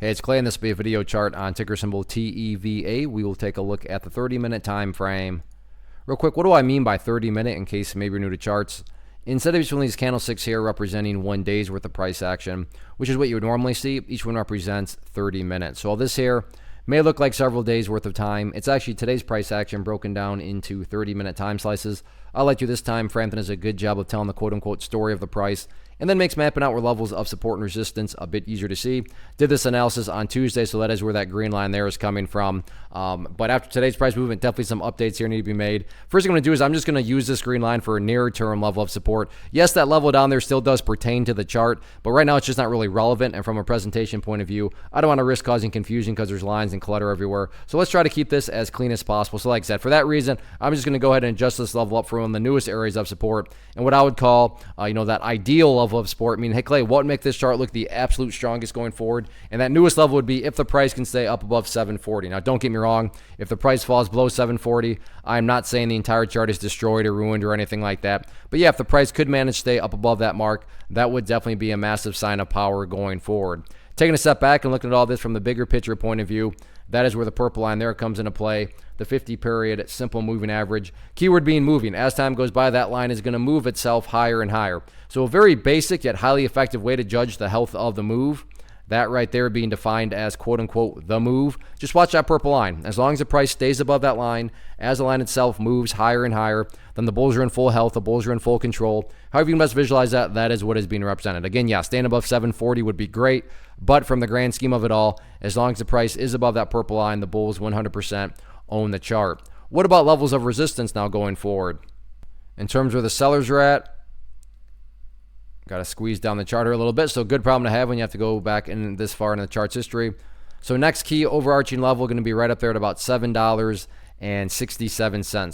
Hey, it's Clay, and this will be a video chart on ticker symbol TEVA. We will take a look at the 30-minute time frame. Real quick, what do I mean by 30-minute in case maybe you're new to charts? Instead of each one of these candlesticks here representing 1 day's worth of price action, which is what you would normally see, each one represents 30 minutes. So all this here may look like several days worth of time. It's actually today's price action broken down into 30-minute time slices. I'll let you this time frame that does a good job of telling the quote-unquote story of the price, and then makes mapping out where levels of support and resistance a bit easier to see. Did this analysis on Tuesday, so that is where that green line there is coming from. But after today's price movement, definitely some updates here need to be made. First thing I'm going to do is I'm just going to use this green line for a near-term level of support. Yes, that level down there still does pertain to the chart, but right now it's just not really relevant, and from a presentation point of view, I don't want to risk causing confusion because there's lines and clutter everywhere. So let's try to keep this as clean as possible. So like I said, for that reason, I'm just going to go ahead and adjust this level up for one of the newest areas of support, and what I would call, that ideal level of support, meaning, hey, Clay, what would make this chart look the absolute strongest going forward? And that newest level would be if the price can stay up above 740. Now, don't get me wrong. If the price falls below 740, I'm not saying the entire chart is destroyed or ruined or anything like that. But yeah, if the price could manage to stay up above that mark, that would definitely be a massive sign of power going forward. Taking a step back and looking at all this from the bigger picture point of view, that is where the purple line there comes into play, the 50-period simple moving average. Keyword being moving. As time goes by, that line is going to move itself higher and higher. So a very basic yet highly effective way to judge the health of the move, that right there being defined as quote-unquote the move. Just watch that purple line. As long as the price stays above that line, as the line itself moves higher and higher, then the bulls are in full health, the bulls are in full control. However you best visualize that, that is what is being represented. Again, yeah, staying above 740 would be great, but from the grand scheme of it all, as long as the price is above that purple line, the bulls 100% own the chart. What about levels of resistance now going forward? In terms of where the sellers are at, got to squeeze down the chart here a little bit, so good problem to have when you have to go back in this far in the chart's history. So next key overarching level going to be right up there at about $7.67.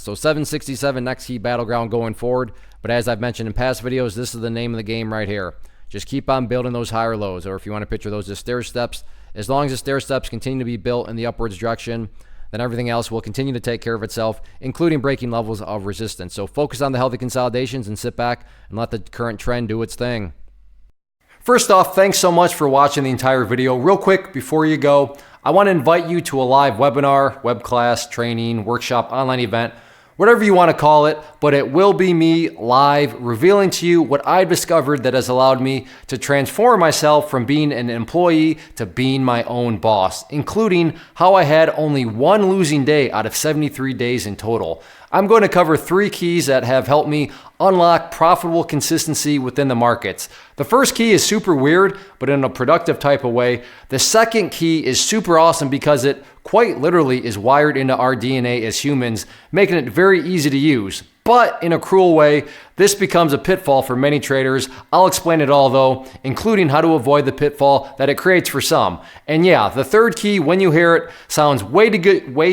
So $7.67 next key battleground going forward. But as I've mentioned in past videos, this is the name of the game right here. Just keep on building those higher lows, or if you want to picture those as stair steps. As long as the stair steps continue to be built in the upwards direction, then everything else will continue to take care of itself, including breaking levels of resistance. So focus on the healthy consolidations and sit back and let the current trend do its thing. First off, thanks so much for watching the entire video. Real quick, before you go, I want to invite you to a live webinar, web class, training, workshop, online event, whatever you want to call it, but it will be me live revealing to you what I've discovered that has allowed me to transform myself from being an employee to being my own boss, including how I had only one losing day out of 73 days in total. I'm going to cover 3 keys that have helped me unlock profitable consistency within the markets. The first key is super weird, but in a productive type of way. The second key is super awesome because it quite literally is wired into our DNA as humans, making it very easy to use. But in a cruel way, this becomes a pitfall for many traders. I'll explain it all though, including how to avoid the pitfall that it creates for some. And yeah, the third key, when you hear it, sounds way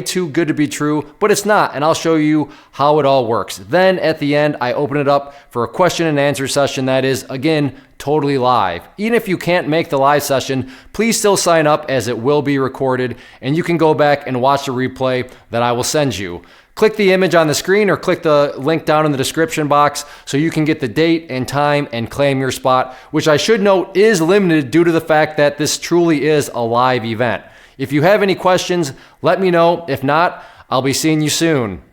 too good to be true, but it's not, and I'll show you how it all works. Then at the end, I open it up for a question and answer session that is, again, totally live. Even if you can't make the live session, please still sign up as it will be recorded, and you can go back and watch the replay that I will send you. Click the image on the screen or click the link down in the description box so you can get the date and time and claim your spot, which I should note is limited due to the fact that this truly is a live event. If you have any questions, let me know. If not, I'll be seeing you soon.